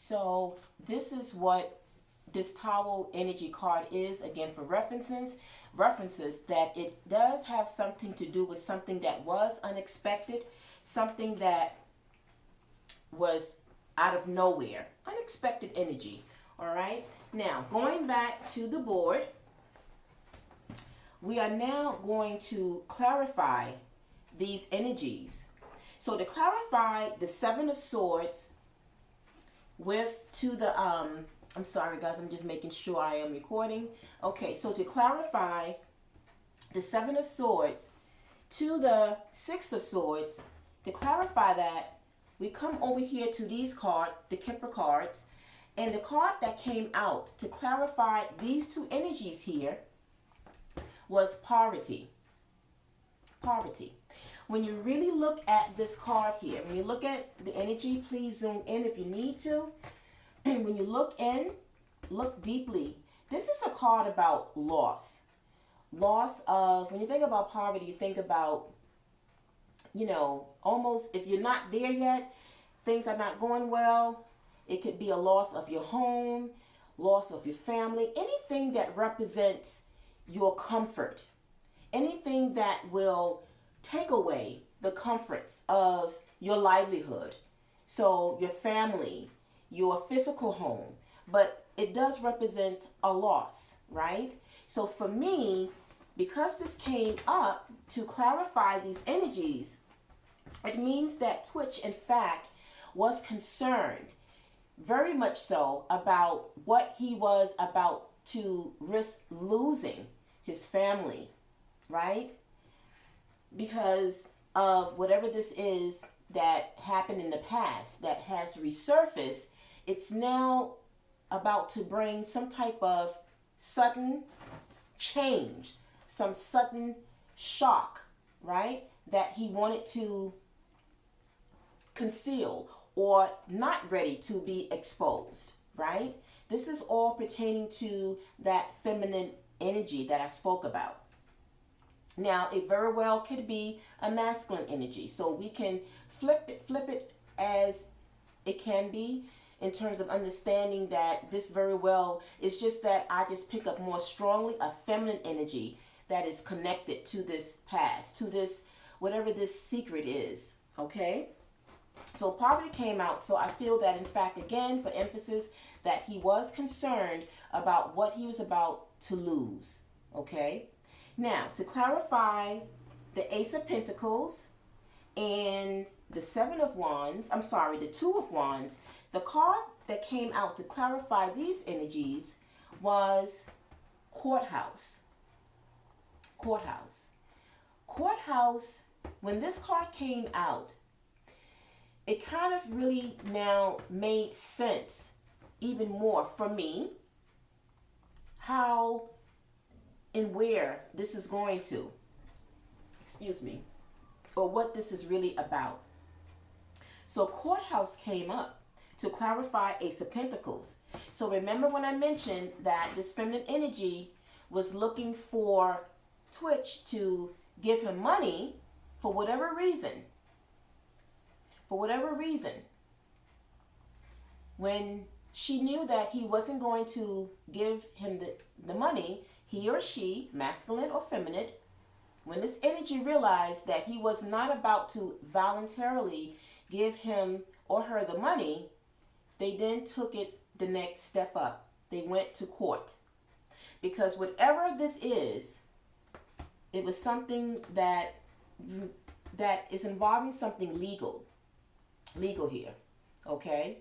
So this is what this Tower energy card is, again, for references that it does have something to do with something that was unexpected, something that was out of nowhere, unexpected energy. All right, now going back to the board, we are now going to clarify these energies. So to clarify the Seven of Swords I'm sorry guys, I'm just making sure I am recording. Okay, so to clarify the Seven of Swords to the Six of Swords, to clarify that, we come over here to these cards, the Kipper cards, and the card that came out to clarify these two energies here was poverty. Poverty. When you really look at this card here, when you look at the energy, please zoom in if you need to. And when you look in, look deeply. This is a card about loss. Loss of, when you think about poverty, you think about, almost if you're not there yet, things are not going well. It could be a loss of your home, loss of your family, anything that represents your comfort, anything that will take away the comforts of your livelihood. So your family, your physical home, but it does represent a loss, right? So for me, because this came up to clarify these energies, it means that Twitch, in fact, was concerned, very much so, about what he was about to risk losing his family, right? Because of whatever this is that happened in the past that has resurfaced, it's now about to bring some type of sudden change, some sudden shock, right? That he wanted to conceal or not ready to be exposed, right? This is all pertaining to that feminine energy that I spoke about. Now, it very well could be a masculine energy. So we can flip it as it can be in terms of understanding that this very well is just that I just pick up more strongly a feminine energy that is connected to this past, to this, whatever this secret is, okay? So poverty came out, so I feel that, in fact, again, for emphasis, that he was concerned about what he was about to lose, okay? Now, to clarify the Ace of Pentacles and the Seven of Wands, the Two of Wands, the card that came out to clarify these energies was Courthouse. Courthouse. Courthouse, when this card came out, it kind of really now made sense even more for me how and where this is going to, or what this is really about. So Courthouse came up to clarify Ace of Pentacles. So remember when I mentioned that this feminine energy was looking for Twitch to give him money for whatever reason. For whatever reason. When she knew that he wasn't going to give him the money, he or she, masculine or feminine, when this energy realized that he was not about to voluntarily give him or her the money, they then took it the next step up. They went to court. Because whatever this is, it was something that is involving something legal here, okay?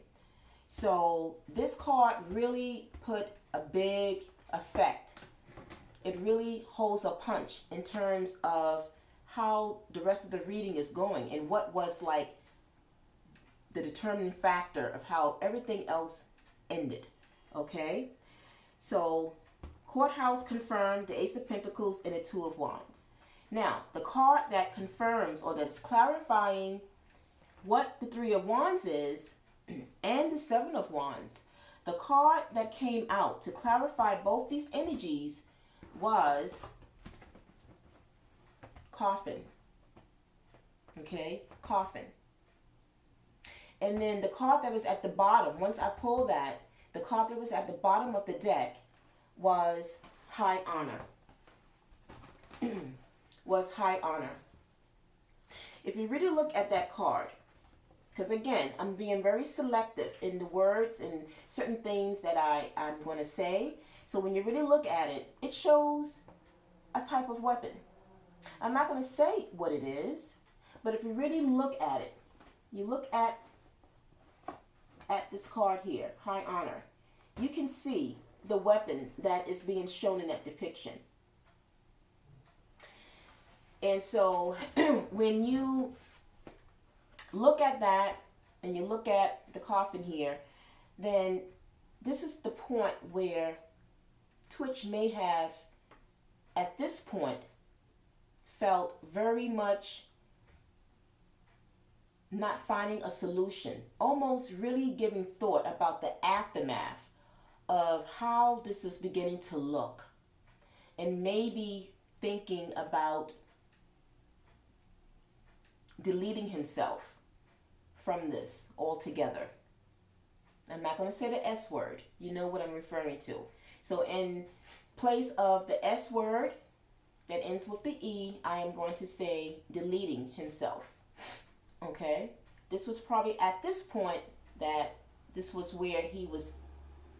So this card really put a big effect. It really holds a punch in terms of how the rest of the reading is going and what was like the determining factor of how everything else ended, okay? So Courthouse confirmed the Ace of Pentacles and the Two of Wands. Now, the card that confirms or that's clarifying what the Three of Wands is and the Seven of Wands, the card that came out to clarify both these energies was Coffin. Okay, Coffin. And then the card that was at the bottom, once I pulled that, the card that was at the bottom of the deck was High Honor. Was High Honor. If you really look at that card, because again, I'm being very selective in the words and certain things that I'm going to say. So when you really look at it, it shows a type of weapon. I'm not going to say what it is, but if you really look at it, you look at this card here, High Honor, you can see the weapon that is being shown in that depiction. And so when you look at that and you look at the coffin here, then this is the point where Twitch may have, at this point, felt very much not finding a solution, almost really giving thought about the aftermath of how this is beginning to look, and maybe thinking about deleting himself from this altogether. I'm not going to say the S word. You know what I'm referring to. So in place of the S word that ends with the E, I am going to say deleting himself. Okay? This was probably at this point that this was where he was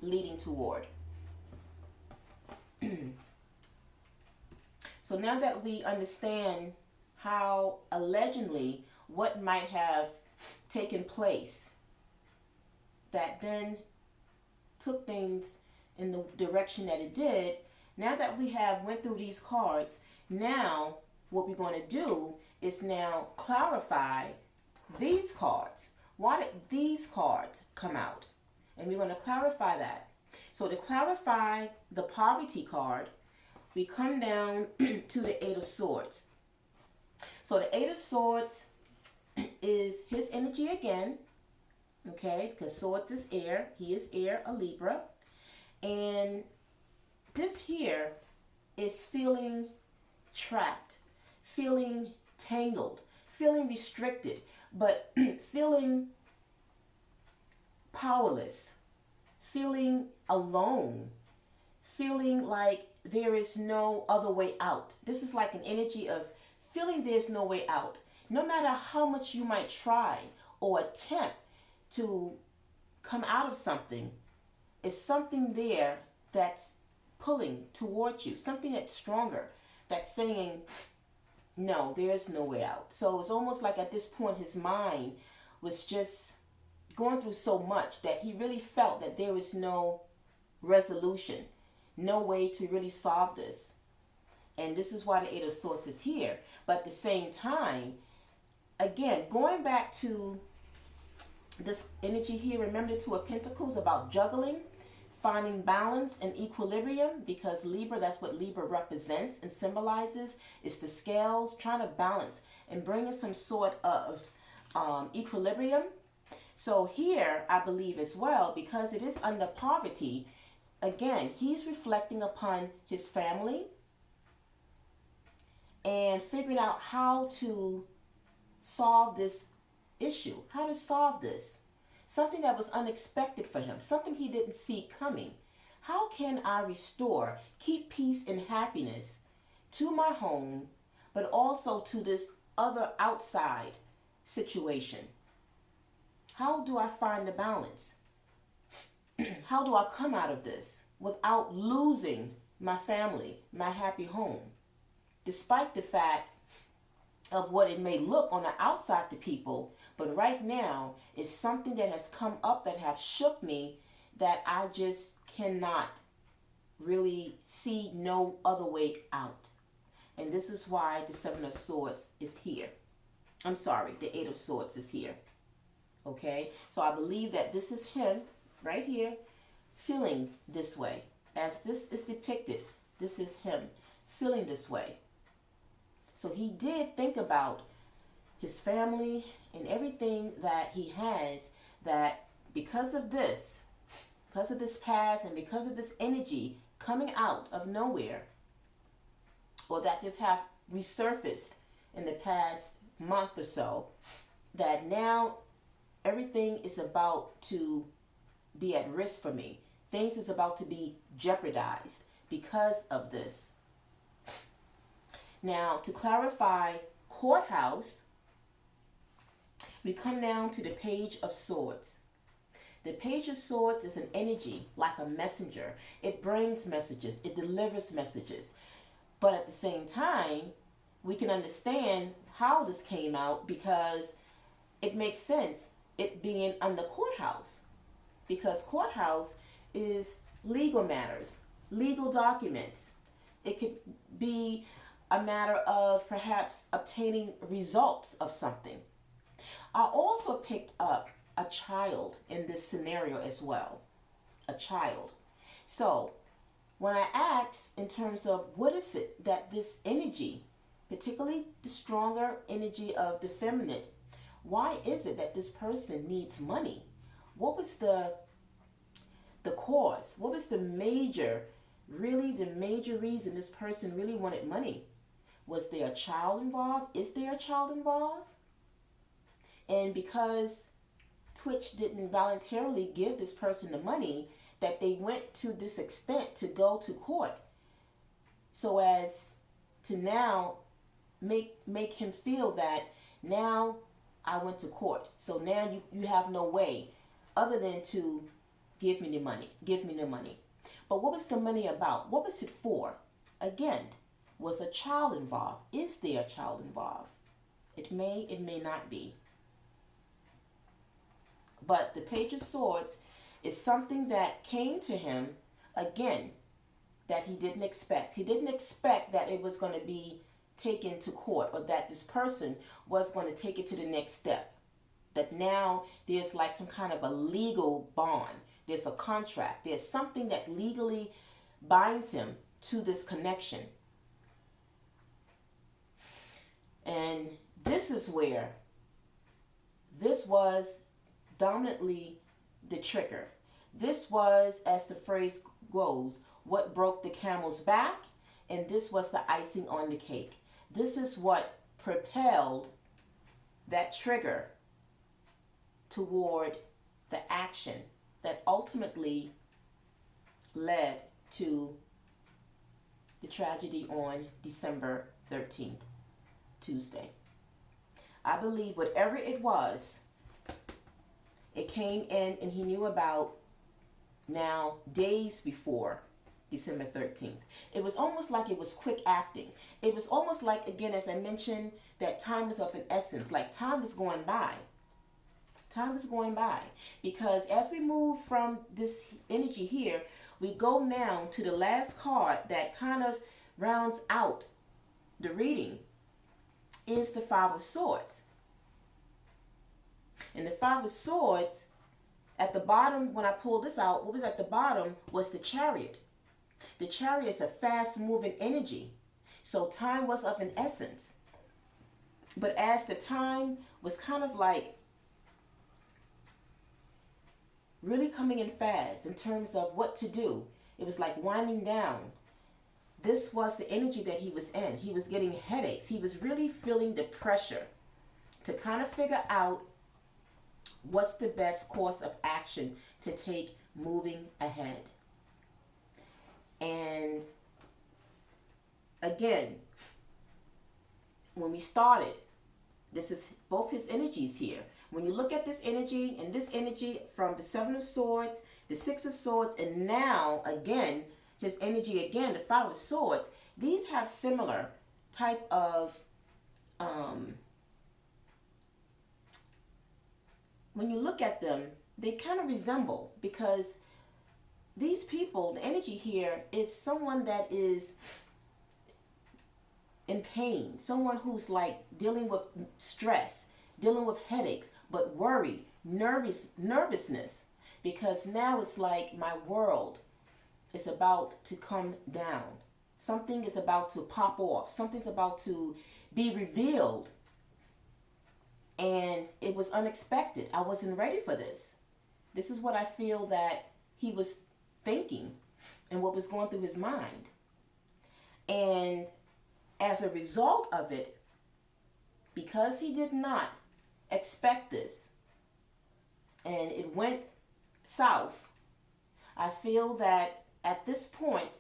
leading toward. So now that we understand how allegedly what might have taken place that then took things in the direction that it did, now that we have went through these cards, now what we're going to do is now clarify these cards. Why did these cards come out? And we're going to clarify that. So to clarify the poverty card, we come down to the Eight of Swords. So the Eight of Swords is his energy again, okay, because Swords is air. He is air, a Libra. And this here is feeling trapped, feeling tangled, feeling restricted, but feeling powerless, feeling alone, feeling like there is no other way out. This is like an energy of feeling there's no way out. No matter how much you might try or attempt to come out of something, it's something there that's pulling towards you, something that's stronger, that's saying, no, there's no way out. So it's almost like at this point his mind was just going through so much that he really felt that there was no resolution, no way to really solve this. And this is why the Eight of Swords is here. But at the same time, again, going back to this energy here, remember the Two of Pentacles about juggling, finding balance and equilibrium, because Libra, that's what Libra represents and symbolizes. It's the scales, trying to balance and bringing some sort of equilibrium. So here, I believe as well, because it is under poverty, again, he's reflecting upon his family and figuring out how to solve this issue, how to solve this. Something that was unexpected for him, something he didn't see coming. How can I restore, keep peace and happiness to my home, but also to this other outside situation? How do I find the balance? How do I come out of this without losing my family, my happy home? Despite the fact of what it may look on the outside to people, but right now it's something that has come up that have shook me that I just cannot really see no other way out. And this is why the Seven of Swords is here. I'm sorry, the Eight of Swords is here. Okay, so I believe that this is him right here feeling this way. As this is depicted, this is him feeling this way. So he did think about his family and everything that he has, that because of this past and because of this energy coming out of nowhere, or that just have resurfaced in the past month or so, that now Everything is about to be at risk for me. Things is about to be jeopardized because of this. Now, to clarify courthouse, we come down to the Page of Swords. The Page of Swords is an energy like a messenger. It brings messages, it delivers messages. But at the same time, we can understand how this came out because it makes sense, it being on the courthouse. Because courthouse is legal matters, legal documents. It could be a matter of perhaps obtaining results of something. I also picked up a child in this scenario as well. A child. So when I ask in terms of what is it that this energy, particularly the stronger energy of the feminine, why is it that this person needs money? What was the cause? What was the major reason this person really wanted money? Was there a child involved? Is there a child involved? And because Twitch didn't voluntarily give this person the money, that they went to this extent to go to court so as to now make him feel that now I went to court. So now you have no way other than to give me the money. Give me the money. But what was the money about? What was it for? Again, was a child involved? Is there a child involved? It may not be. But the Page of Swords is something that came to him, again, that he didn't expect. He didn't expect that it was going to be taken to court or that this person was going to take it to the next step. That now there's like some kind of a legal bond. There's a contract. There's something that legally binds him to this connection. And this is where this was dominantly the trigger. This was, as the phrase goes, what broke the camel's back, and this was the icing on the cake. This is what propelled that trigger toward the action that ultimately led to the tragedy on December 13th, Tuesday. I believe whatever it was, it came in and he knew about now days before December 13th. It was almost like it was quick acting. It was almost like, again, as I mentioned, that time was of an essence, like time was going by. Time was going by. Because as we move from this energy here, we go now to the last card that kind of rounds out the reading, is the Five of Swords. And the Five of Swords, at the bottom, when I pulled this out, what was at the bottom was the Chariot. The Chariot is a fast-moving energy. So time was of an essence. But as the time was kind of like really coming in fast in terms of what to do, it was like winding down. This was the energy that he was in. He was getting headaches. He was really feeling the pressure to kind of figure out what's the best course of action to take moving ahead. And again, when we started, this is both his energies here. When you look at this energy and this energy from the Seven of Swords, the Six of Swords, and now again, his energy again, the Five of Swords, these have similar type of, when you look at them, they kind of resemble, because these people, the energy here is someone that is in pain, someone who's like dealing with stress, dealing with headaches, but worry, nervousness, because now it's like my world is about to come down. Something is about to pop off. Something's about to be revealed. And it was unexpected. I wasn't ready for this. This is what I feel that he was thinking and what was going through his mind. And as a result of it, because he did not expect this, and it went south, I feel that at this point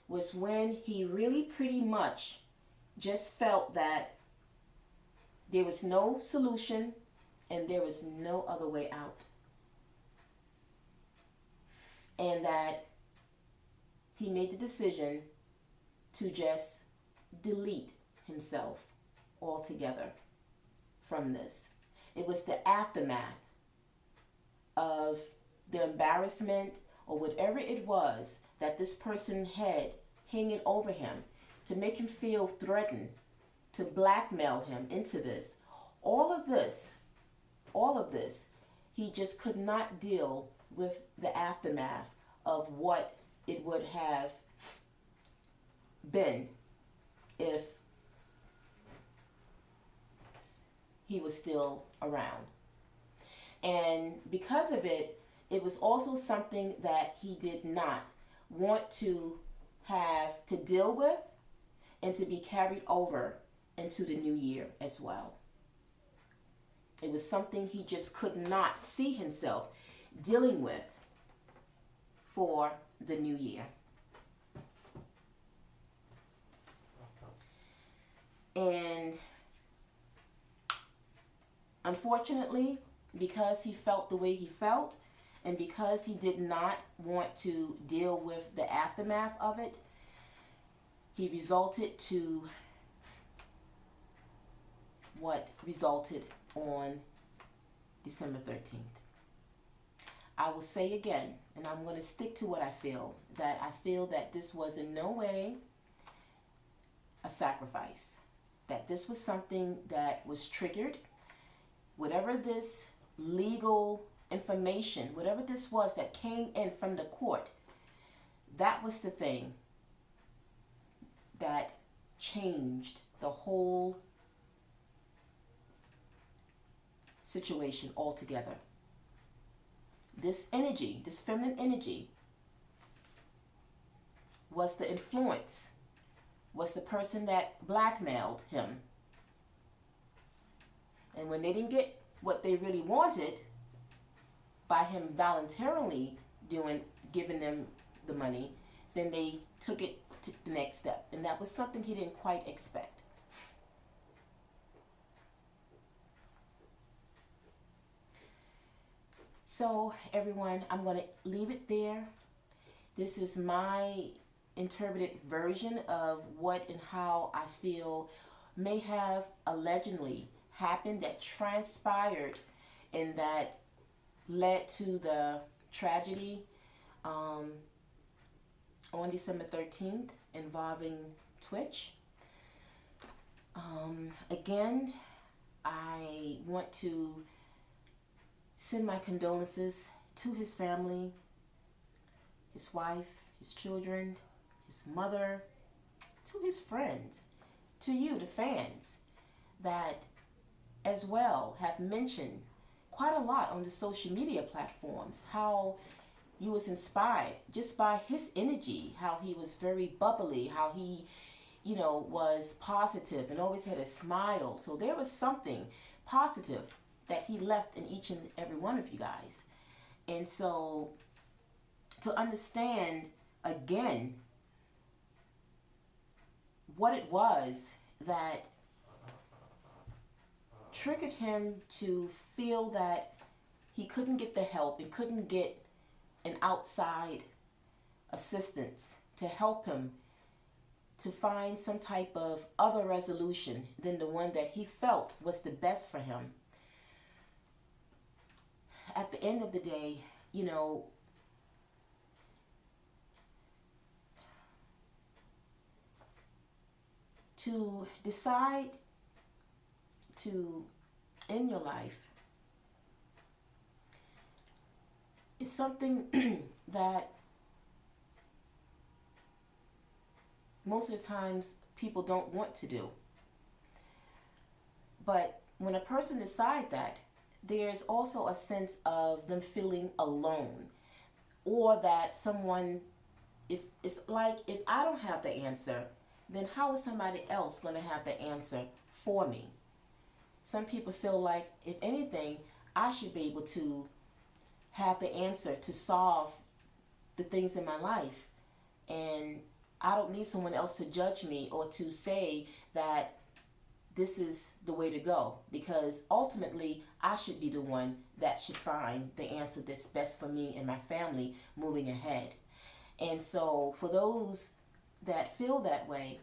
was when he really pretty much just felt that there was no solution and there was no other way out. And that he made the decision to just delete himself altogether from this. It was the aftermath of the embarrassment or whatever it was that this person had hanging over him to make him feel threatened, to blackmail him into this. All of this, he just could not deal with the aftermath of what it would have been if he was still around. And because of it, it was also something that he did not want to have to deal with and to be carried over into the new year as well. It was something he just could not see himself dealing with for the new year. And unfortunately, because he felt the way he felt, and because he did not want to deal with the aftermath of it, he resulted to what resulted on December 13th. I will say again, and I'm going to stick to what I feel that this was in no way a sacrifice, that this was something that was triggered. Whatever this legal information, whatever this was that came in from the court, that was the thing that changed the whole situation altogether. This energy, this feminine energy, was the influence, was the person that blackmailed him. And when they didn't get what they really wanted by him voluntarily giving them the money, then they took it to the next step. And that was something he didn't quite expect. So everyone, I'm going to leave it there. This is my interpreted version of what and how I feel may have allegedly happened, that transpired, and that led to the tragedy on December 13th involving Twitch. Again, I want to send my condolences to his family, his wife, his children, his mother, to his friends, to you, the fans, that as well have mentioned quite a lot on the social media platforms how you was inspired just by his energy, how he was very bubbly, how he, was positive and always had a smile. So there was something positive that he left in each and every one of you guys. And so to understand again what it was that triggered him to feel that he couldn't get the help and couldn't get an outside assistance to help him to find some type of other resolution than the one that he felt was the best for him. At the end of the day, to decide to end your life is something that most of the times people don't want to do. But when a person decides that, there's also a sense of them feeling alone, or that someone, if I don't have the answer, then how is somebody else going to have the answer for me? Some people feel like, if anything, I should be able to have the answer to solve the things in my life. And I don't need someone else to judge me or to say that this is the way to go, because ultimately I should be the one that should find the answer that's best for me and my family moving ahead. And so for those that feel that way,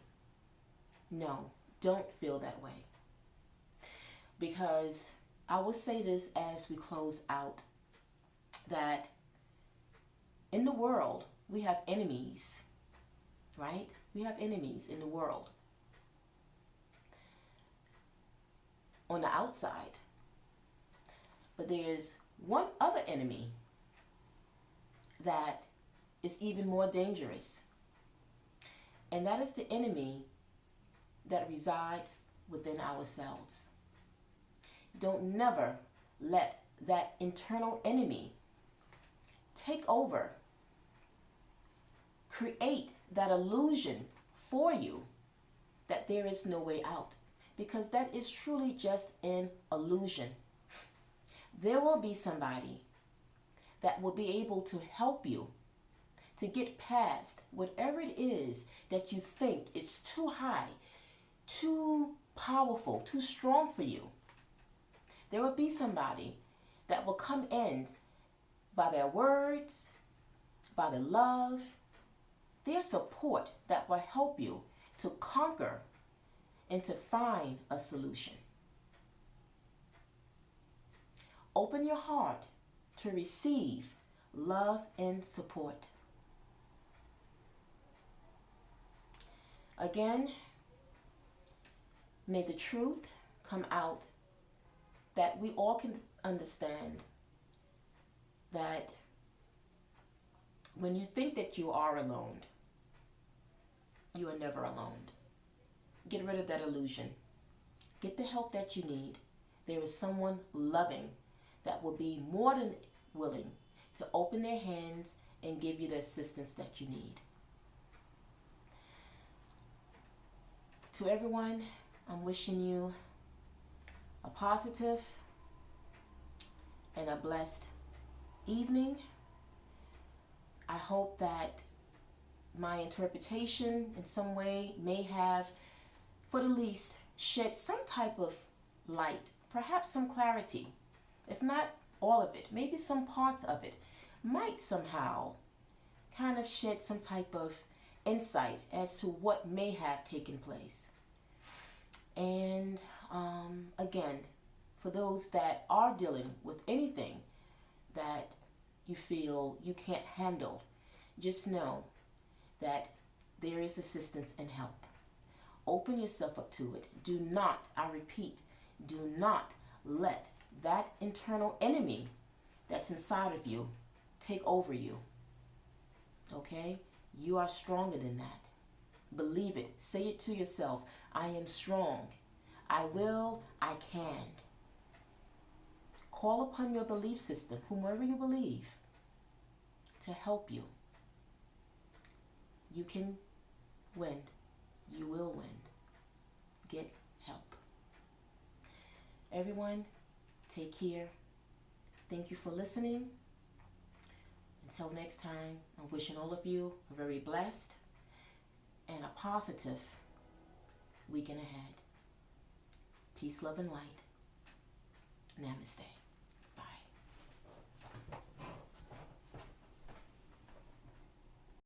no, don't feel that way. Because I will say this as we close out, that in the world we have enemies, right? We have enemies in the world on the outside. But there's one other enemy that is even more dangerous. And that is the enemy that resides within ourselves. Don't never let that internal enemy take over, create that illusion for you that there is no way out, because that is truly just an illusion. There will be somebody that will be able to help you to get past whatever it is that you think is too high, too powerful, too strong for you. There will be somebody that will come in by their words, by their love, their support, that will help you to conquer and to find a solution. Open your heart to receive love and support. Again, may the truth come out, that we all can understand that when you think that you are alone, you are never alone. Get rid of that illusion. Get the help that you need. There is someone loving that will be more than willing to open their hands and give you the assistance that you need. To everyone, I'm wishing you a positive and a blessed evening. I hope that my interpretation in some way may have, for the least, shed some type of light, perhaps some clarity. If not all of it, maybe some parts of it might somehow kind of shed some type of insight as to what may have taken place. And again, for those that are dealing with anything that you feel you can't handle, just know that there is assistance and help. Open yourself up to it. Do not, I repeat, do not let that internal enemy that's inside of you take over you. Okay? You are stronger than that. Believe it. Say it to yourself. I am strong. I will. I can. Call upon your belief system, whomever you believe, to help you. You can win. You will win. Get help. Everyone, take care. Thank you for listening. Until next time, I'm wishing all of you a very blessed and a positive weekend ahead. Peace, love, and light. Namaste.